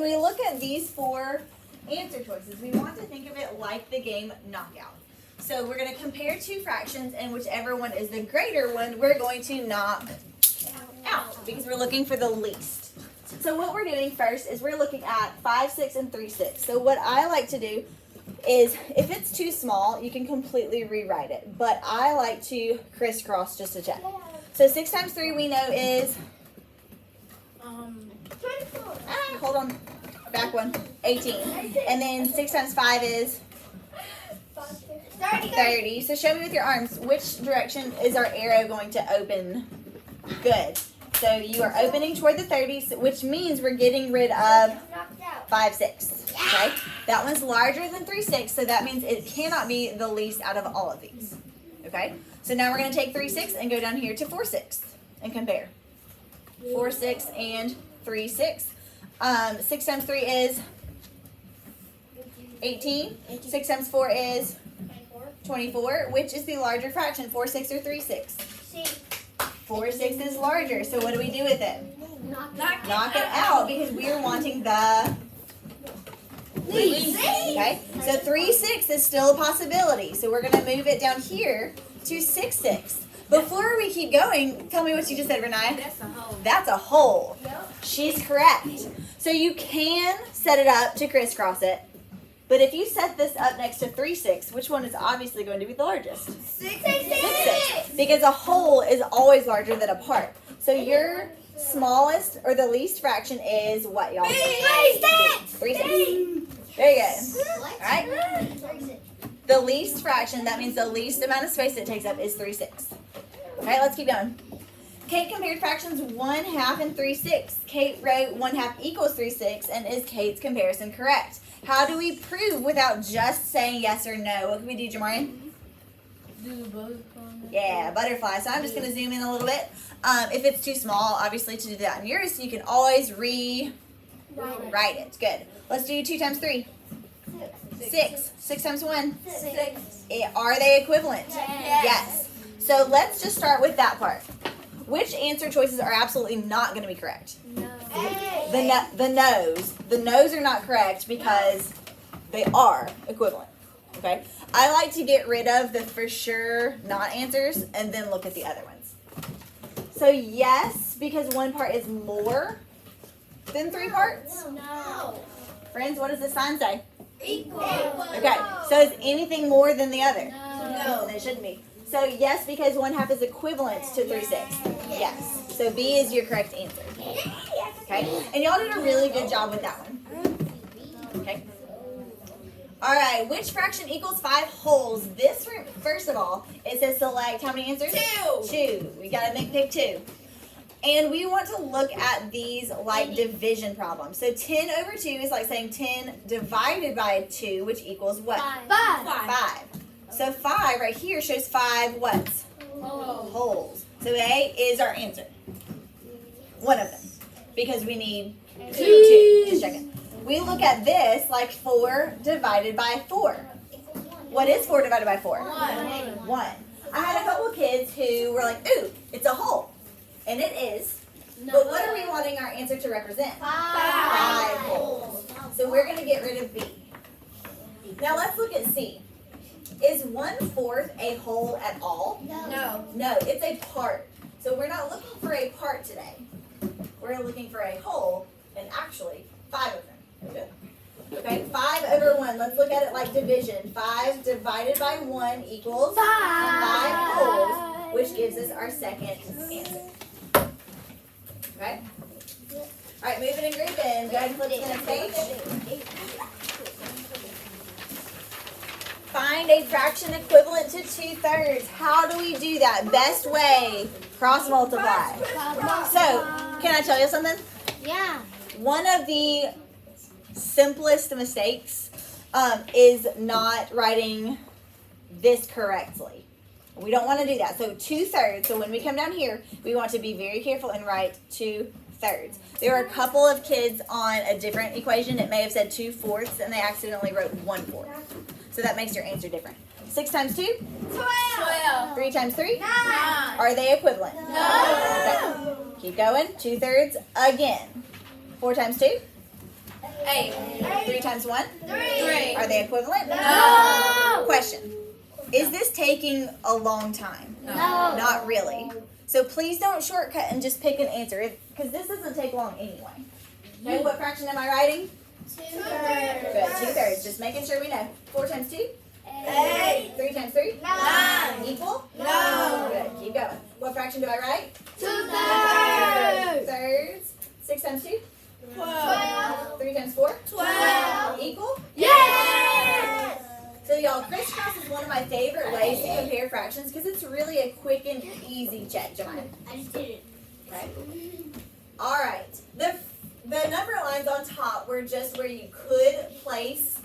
When we look at these four answer choices, we want to think of it like the game knockout. So we're going to compare two fractions, and whichever one is the greater one, we're going to knock out because we're looking for the least. So what we're doing first is we're looking at 5, 6, and 3, 6. So what I like to do is if it's too small, you can completely rewrite it. But I like to crisscross just to check. So 6 times 3 we know is... 24. hold on. Back one. 18. And then 6 times 5 is... 30. So show me with your arms. Which direction is our arrow going to open? Good. So you are opening toward the 30s, which means we're getting rid of 5, 6. Okay? That one's larger than 3, 6, so that means it cannot be the least out of all of these. Okay? So now we're going to take 3, 6 and go down here to 4, 6 and compare. 4, 6 and 3, 6. 6 times 3 is 18. 6 times 4 is 24. Which is the larger fraction, 4, 6 or 3, 6? 4, 6 is larger. So what do we do with it? Knock it out because we are wanting the least. Okay? So 3, 6 is still a possibility. So we're going to move it down here to 6, 6. Before we keep going, tell me what you just said, Renee. That's a hole. That's a hole. She's correct. So you can set it up to crisscross it. But if you set this up next to 3, 6, which one is obviously going to be the largest? 6, 6. Because a whole is always larger than a part. So your smallest or the least fraction is what, y'all? 3, 6. 3, 6. Very good. All right. The least fraction, that means the least amount of space it takes up is 3, 6. Okay, let's keep going. Kate compared fractions 1/2 and 3, 6. Kate wrote 1/2 equals 3, 6, and is Kate's comparison correct? How do we prove without just saying yes or no? What can we do, Jamarian? Do the butterfly. Yeah, butterfly. So I'm just going to zoom in a little bit. If it's too small, obviously, to do that in yours, you can always rewrite it. Good. Let's do 2 times 3. 6. 6 times 1. 6. Are they equivalent? Yes. So let's just start with that part. Which answer choices are absolutely not going to be correct? The no's. The no's are not correct because they are equivalent. Okay? I like to get rid of the for sure not answers and then look at the other ones. So yes, because one part is more than 3 parts. No. Friends, what does the sign say? Equal. Okay, so is anything more than the other? No. It shouldn't be. So yes, because 1/2 is equivalent to 3, 6. Yes. So B is your correct answer. Okay, and y'all did a really good job with that one. Okay. All right, which fraction equals 5 wholes? This, first of all, it says select how many answers? 2. 2. We got to pick 2. And we want to look at these like division problems. So 10 over 2 is like saying 10 divided by 2, which equals what? 5. So 5 right here shows 5 what? Wholes. So A is our answer. One of them. Because we need 2. Just check it. We look at this like 4 divided by 4. What is 4 divided by 4? 1. I had a couple of kids who were like, ooh, it's a whole. And it is. But what are we wanting our answer to represent? 5 wholes. So we're going to get rid of B. Now let's look at C. Is 1/4 a whole at all? No. No, it's a part. So we're not looking for a part today. We're looking for a whole, and actually 5 of them. Okay, 5 over 1. Let's look at it like division. 5 divided by 1 equals 5 wholes, which gives us our second answer. Okay? All right, moving and grouping. Go ahead and flip to the next page. Find a fraction equivalent to 2/3. How do we do that? Best way, cross multiply. So, can I tell you something? Yeah. One of the simplest mistakes is not writing this correctly. We don't want to do that. So 2/3. So when we come down here, we want to be very careful and write 2/3. There are a couple of kids on a different equation. It may have said 2/4 and they accidentally wrote 1/4. So that makes your answer different. 6 times 2? 12. 3 times 3? 9. Are they equivalent? No. Okay. Keep going. 2/3 again. 4 times 2? 8. 3 times 1? 3. Are they equivalent? No. Question. Is this taking a long time? No. Not really. So please don't shortcut and just pick an answer, because this doesn't take long anyway. Okay, what fraction am I writing? 2/3. Good, 2/3. Just making sure we know. 4 times 2? 8. 3 times 3? 9. Equal? No. Good, keep going. What fraction do I write? 2/3. Thirds. 6 times 2? 12. 3 times 4? 12. Equal? Yes. So y'all, crisscross is one of my favorite ways to compare fractions because it's really a quick and easy check, Jemima. I just did it. Okay. All right. The number lines on top were just where you could place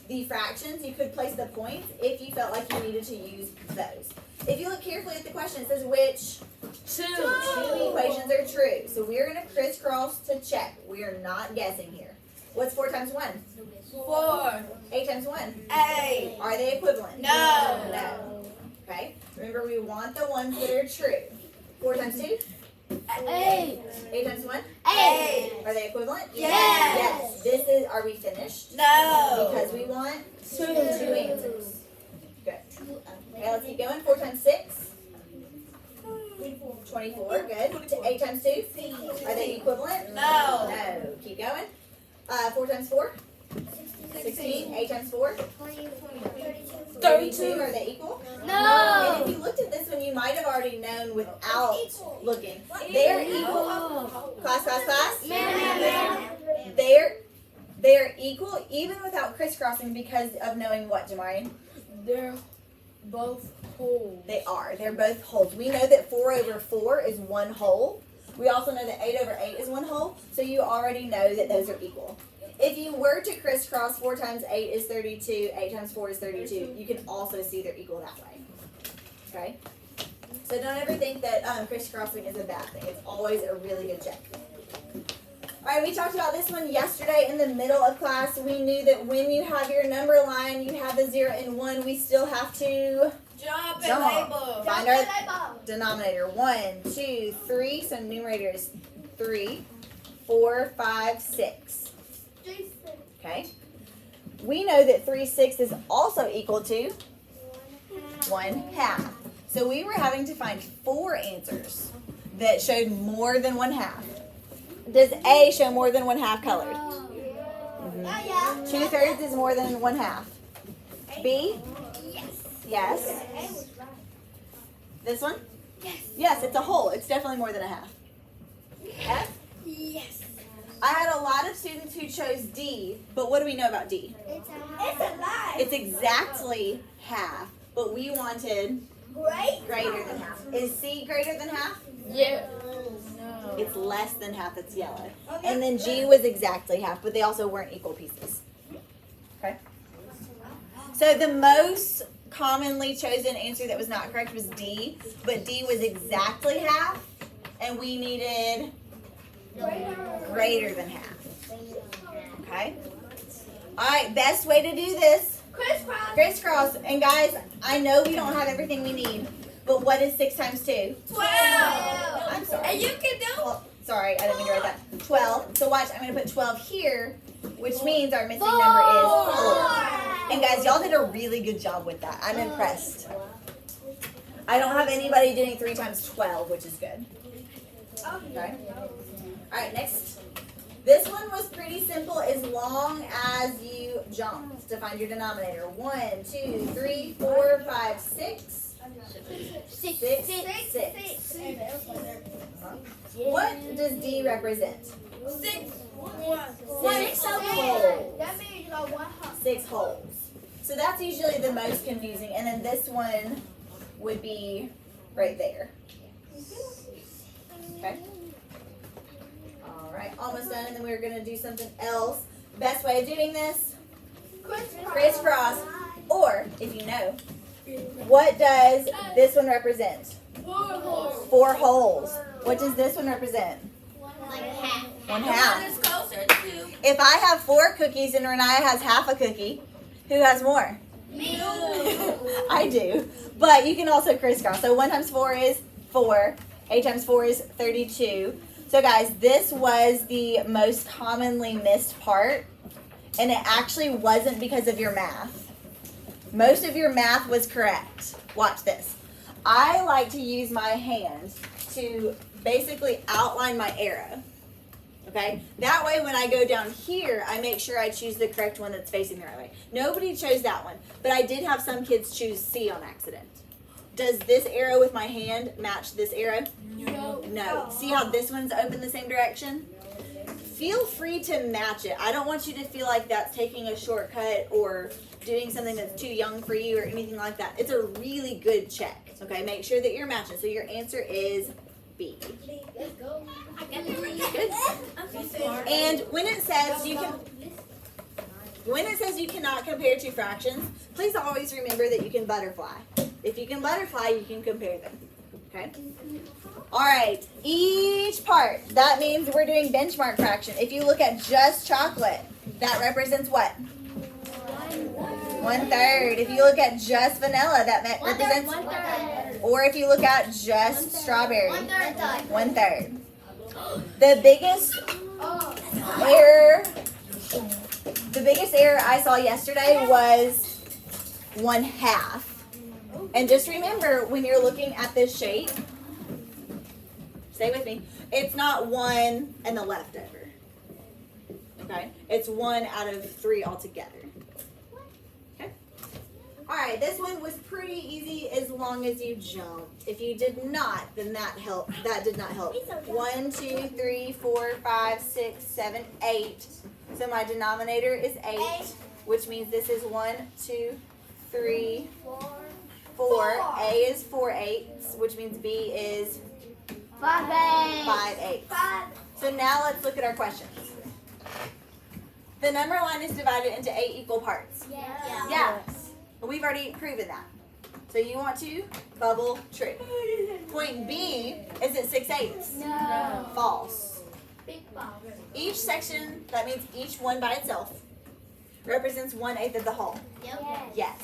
the fractions. You could place the points if you felt like you needed to use those. If you look carefully at the question, it says which two equations are true. So we're going to crisscross to check. We are not guessing here. What's 4 times 1? 4. 8 times 1? 8. Are they equivalent? No. No. Okay. Remember, we want the ones that are true. 4 times 2? 8. 8 times 1? 8. Are they equivalent? Yes. This is, are we finished? No. Because we want two answers. Good. Okay, let's keep going. 4 times 6? 24. Good. 8 times 2? Are they equivalent? No. No. Keep going. 4 times 4? 16. 8 times 4? 32. Are they equal? And No. if you looked at this one, you might have already known without looking. They're equal. Class. They're equal even without crisscrossing because of knowing what, Jamarian? They're both whole. They are. They're both wholes. We know that 4 over 4 is one whole. We also know that 8 over 8 is one whole. So you already know that those are equal. If you were to crisscross, 4 times 8 is 32, 8 times 4 is 32. You can also see they're equal that way. Okay? So don't ever think that crisscrossing is a bad thing. It's always a really good check. All right, we talked about this one yesterday in the middle of class. We knew that when you have your number line, you have the 0 and 1. We still have to Jump and jump. label. Find our denominator. 1, 2, 3. So numerator is 3, 4, 5, 6. Okay. We know that 3/6 is also equal to 1/2. So we were having to find 4 answers that showed more than 1/2. Does A show more than 1/2 colored? 2/3 is more than 1/2. B? Yes. This one? Yes, it's a whole. It's definitely more than a half. F? Yes. I had a lot of students who chose D, but what do we know about D? It's a lie. It's exactly half, but we wanted greater than half. Is C greater than half? Yeah. No. It's less than half, it's yellow. And then G was exactly half, but they also weren't equal pieces. Okay. So the most commonly chosen answer that was not correct was D, but D was exactly half, and we needed greater than half. Okay? All right, best way to do this. Crisscross. And guys, I know we don't have everything we need, but what is 6 times 2? 12. I'm sorry. And you can do. Well, sorry, I didn't mean to write that. 12. So watch, I'm going to put 12 here, which means our missing number is 4. And guys, y'all did a really good job with that. I'm impressed. I don't have anybody doing 3 times 12, which is good. Okay. All right, next. This one was pretty simple as long as you jumped to find your denominator. 1, 2, 3, 4, 5, 6. 6. What does D represent? 6. 6 holes. That means you got 1 half. 6 holes. So that's usually the most confusing. And then this one would be right there. Okay. All right, almost done. And then we're going to do something else. Best way of doing this? Crisscross. Or, if you know, what does this one represent? 4 holes. What does this one represent? 1/2. Is closer to If I have 4 cookies and Renaya has half a cookie, who has more? me. I do. But you can also crisscross. So 1 times 4 is 4. 8 times 4 is 32. So guys, this was the most commonly missed part And it actually wasn't because of your math. Most of your math was correct. Watch this. I like to use my hand to basically outline my arrow. Okay? That way when I go down here, I make sure I choose the correct one that's facing the right way. Nobody chose that one, but I did have some kids choose C on accident. Does this arrow with my hand match this arrow? No. See how this one's open the same direction? Feel free to match it. I don't want you to feel like that's taking a shortcut or doing something that's too young for you or anything like that. It's a really good check. Okay, make sure that you're matching. So your answer is B. Let's go. I got it right. Good. I'm so smart. And when it says you cannot compare two fractions, please always remember that you can butterfly. If you can butterfly, you can compare them. Okay? All right, each part, that means we're doing benchmark fraction. If you look at just chocolate, that represents what? 1/3. If you look at just vanilla, that represents 1/3. Or if you look at just strawberry, 1/3. 1/3. The biggest error I saw yesterday was 1/2. And just remember, when you're looking at this shape, stay with me, it's not 1 and the leftover. Okay? It's 1 out of 3 altogether. Okay? Alright, this one was pretty easy as long as you jumped. If you did not, then that did not help. 1, 2, 3, 4, 5, 6, 7, 8. So my denominator is 8, which means this is 1, 2, 3, 4. A is 4/8, which means B is 5/8. So now let's look at our questions. The number line is divided into 8 equal parts. Yes. We've already proven that. So you want to bubble true. Point B, is it 6/8? No. False. Big ball. Each section, that means each one by itself, represents 1/8 of the whole. Yes.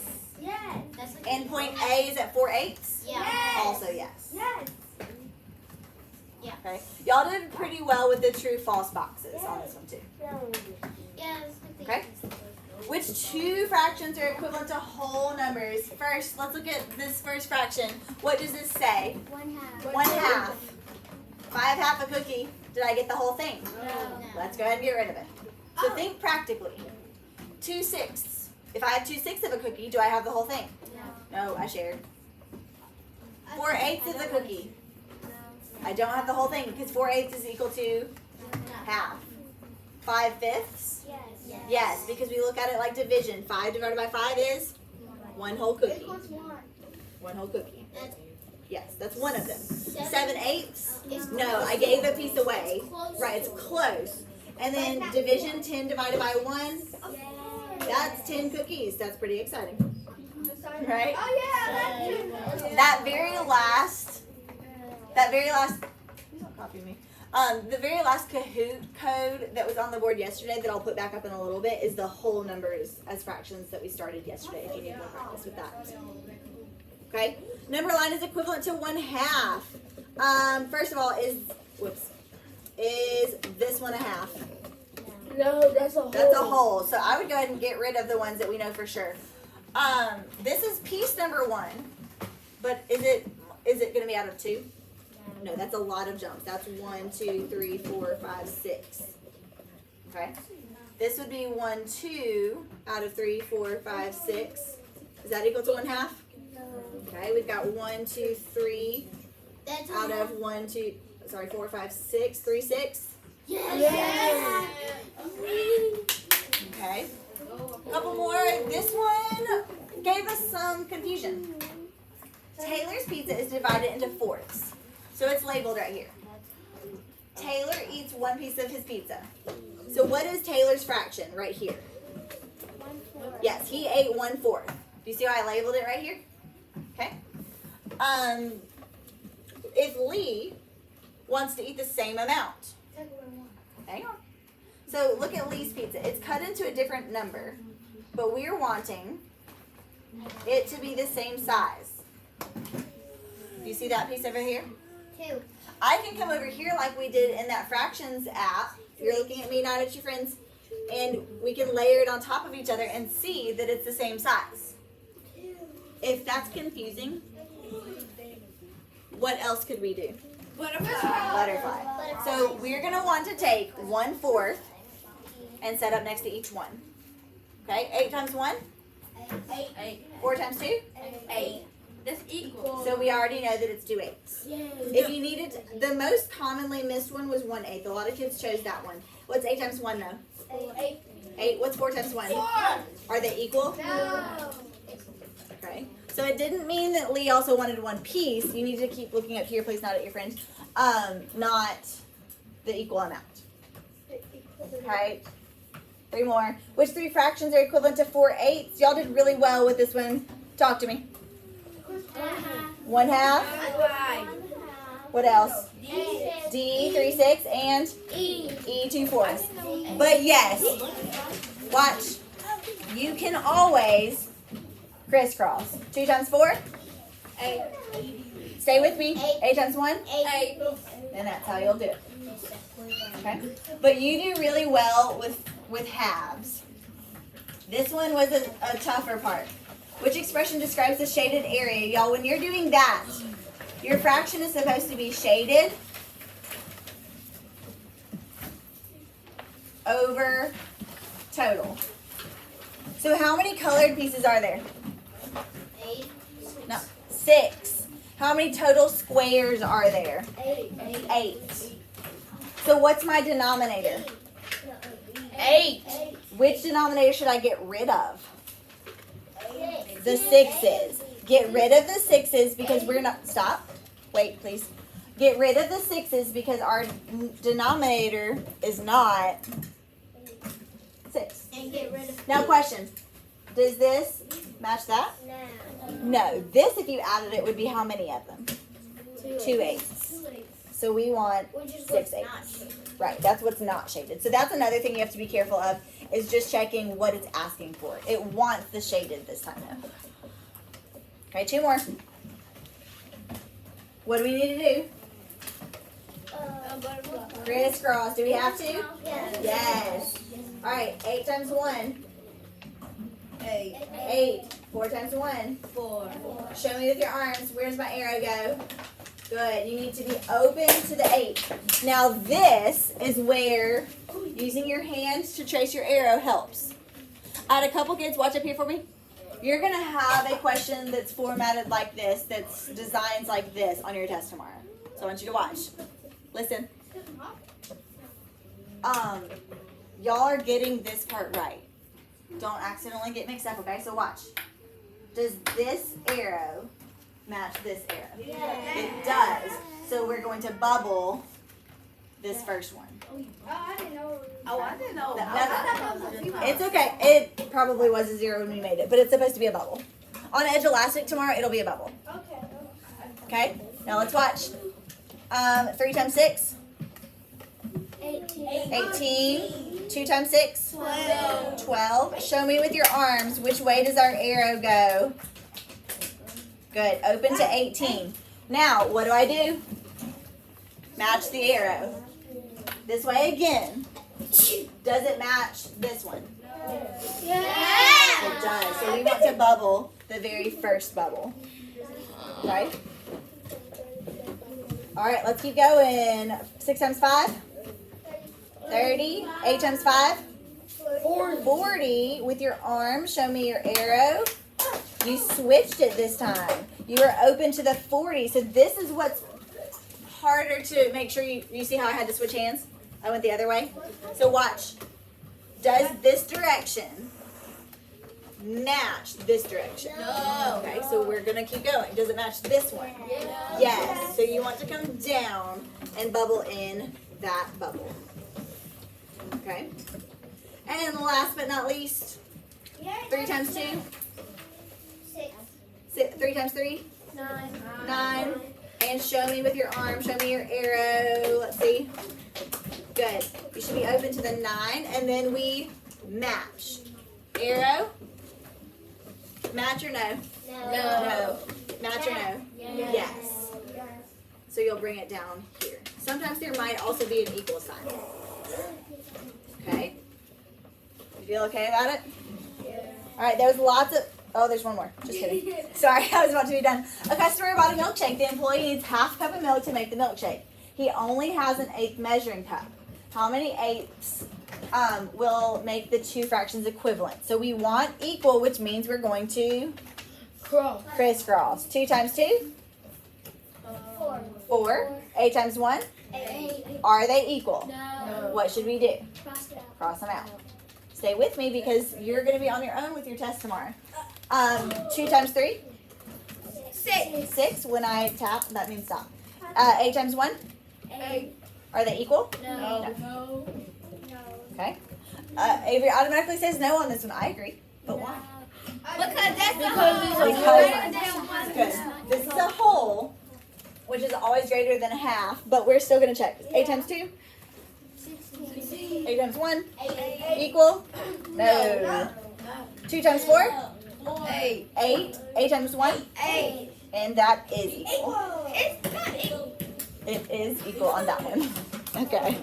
That's And point A is at 4/8? Yeah. Also yes. Okay. Y'all did pretty well with the true false boxes on this one too. Okay. Which two fractions are equivalent to whole numbers? First, let's look at this first fraction. What does this say? 1/2. 5/2 a cookie. Did I get the whole thing? No. Let's go ahead and get rid of it. So think practically. 2/6. If I have 2/6 of a cookie, do I have the whole thing? No, I shared. 4/8 of the cookie. I don't have the whole thing because 4/8 is equal to half. 5/5? Yes, because we look at it like division. 5 divided by 5 is 1 whole cookie. 1 whole cookie. Yes, that's one of them. 7/8? No, I gave a piece away. Right, it's close. And then division, 10 divided by 1. That's 10 cookies. That's pretty exciting. Right? That very last, please don't copy me. The very last Kahoot code that was on the board yesterday that I'll put back up in a little bit is the whole numbers as fractions that we started yesterday if you need more practice with that. Okay? Number line is equivalent to 1/2. First of all, is this 1/2? No, that's a whole. That's a whole. So I would go ahead and get rid of the ones that we know for sure. This is piece number 1, but is it going to be out of 2? No, that's a lot of jumps. That's 1, 2, 3, 4, 5, 6. Okay. This would be 1, 2 out of 3, 4, 5, 6. Is that equal to 1/2? Okay, we've got 1, 2, 3 out of 1, 2, 4, 5, 6, 3, 6. Okay. A couple more. This one gave us some confusion. Taylor's pizza is divided into fourths. So it's labeled right here. Taylor eats 1 piece of his pizza. So what is Taylor's fraction right here? 1/4. Yes, he ate 1/4. Do you see how I labeled it right here? Okay. If Lee wants to eat the same amount, hang on. So look at Lee's pizza. It's cut into a different number, but we're wanting it to be the same size. Do you see that piece over here? 2. I can come over here like we did in that fractions app. You're looking at me, not at your friends. and we can layer it on top of each other and see that it's the same size. If that's confusing, what else could we do? Butterfly. So we're going to want to take 1/4 and set up next to each one. Okay, 8 times 1? 8. 4 times 2? 8. That's equal. So we already know that it's 2 eighths. If you needed, the most commonly missed one was 1/8. A lot of kids chose that one. What's 8 times 1 though? 8. 8. What's 4 times 1? 4. Are they equal? No. Okay. So it didn't mean that Lee also wanted one piece. You need to keep looking up here, please, not at your friend. Not the equal amount. Okay. 3 more. Which 3 fractions are equivalent to 4/8? Y'all did really well with this one. Talk to me. 1/2. What else? D 3/6 and E 2/4. But yes, watch. You can always crisscross. 2 times 4? 8. Stay with me. 8 times 1? 8. And that's how you'll do it. Okay? But you do really well with halves. This one was a tougher part. Which expression describes the shaded area? Y'all, when you're doing that, your fraction is supposed to be shaded over total. So how many colored pieces are there? 8. No, 6. How many total squares are there? 8. So what's my denominator? 8. Which denominator should I get rid of? The 6's. Get rid of the 6's because we're not, stop, wait please. Get rid of the 6's because our denominator is not 6. And get rid of Now question, does this match that? No, this if you added it would be how many of them? 2 eighths. So we want 6 eighths. Right, that's what's not shaded. So that's another thing you have to be careful of is just checking what it's asking for. It wants the shaded this time though. Okay, 2 more. What do we need to do? Crisscross. Do we have to? Yes. All right, 8 times 1. 8. 4 times 1. 4. Show me with your arms. Where's my arrow go? Good. You need to be open to the 8. Now this is where using your hands to trace your arrow helps. I had a couple kids, watch up here for me. You're going to have a question that's formatted like this, that's designed like this on your test tomorrow. So I want you to watch. Listen. Y'all are getting this part right. Don't accidentally get mixed up, okay? So watch. Does this arrow match this arrow? Yes. It does. So we're going to bubble this first one. I didn't know. I didn't know. It's okay. It probably was a 0 when we made it, but it's supposed to be a bubble. On Edge Elastic tomorrow, it'll be a bubble. Okay? Now let's watch. 3 times 6? 18. 2 times 6? 12. Show me with your arms. Which way does our arrow go? Good. Open to 18. Now, what do I do? Match the arrow. This way again. Does it match this one? It does. So we want to bubble the very first bubble. Right? All right, let's keep going. 6 times 5? 30. 8 times 5? 40. With your arm, show me your arrow. You switched it this time. You were open to the 40. So this is what's harder to make sure you see how I had to switch hands? I went the other way. So watch. Does this direction match this direction? No. Okay, so we're going to keep going. Does it match this one? Yes. So you want to come down and bubble in that bubble. Okay. And last but not least, 3 times 2? 3 times 3? 9. And show me with your arm. Show me your arrow. Let's see. Good. You should be open to the 9. And then we match. Arrow? Match or no? No. Match or no? Yes. So you'll bring it down here. Sometimes there might also be an equal sign. Okay? Feel okay about it? All right, there's lots of, oh, there's one more. Just kidding. Sorry, I was about to be done. A customer bought a milkshake. The employee needs half a cup of milk to make the milkshake. He only has an 1/8 measuring cup. How many 8ths will make the two fractions equivalent? So we want equal, which means we're going to crisscross. 2 times 2? 4. 8 times 1? 8. Are they equal? No. What should we do? Cross it out. Cross them out. Stay with me because you're going to be on your own with your test tomorrow. 2 times 3? 6. When I tap, that means stop. 8 times 1? 8. Are they equal? No. Okay. Avery automatically says no on this one. I agree. But why? Because that's Good. This is a whole, which is always greater than a half, but we're still going to check. 8 times 2? 8 times 1? Equal? No. 2 times 4? 8. 8 times 1? 8. And that is equal. It's not equal. It is equal on that one. Okay.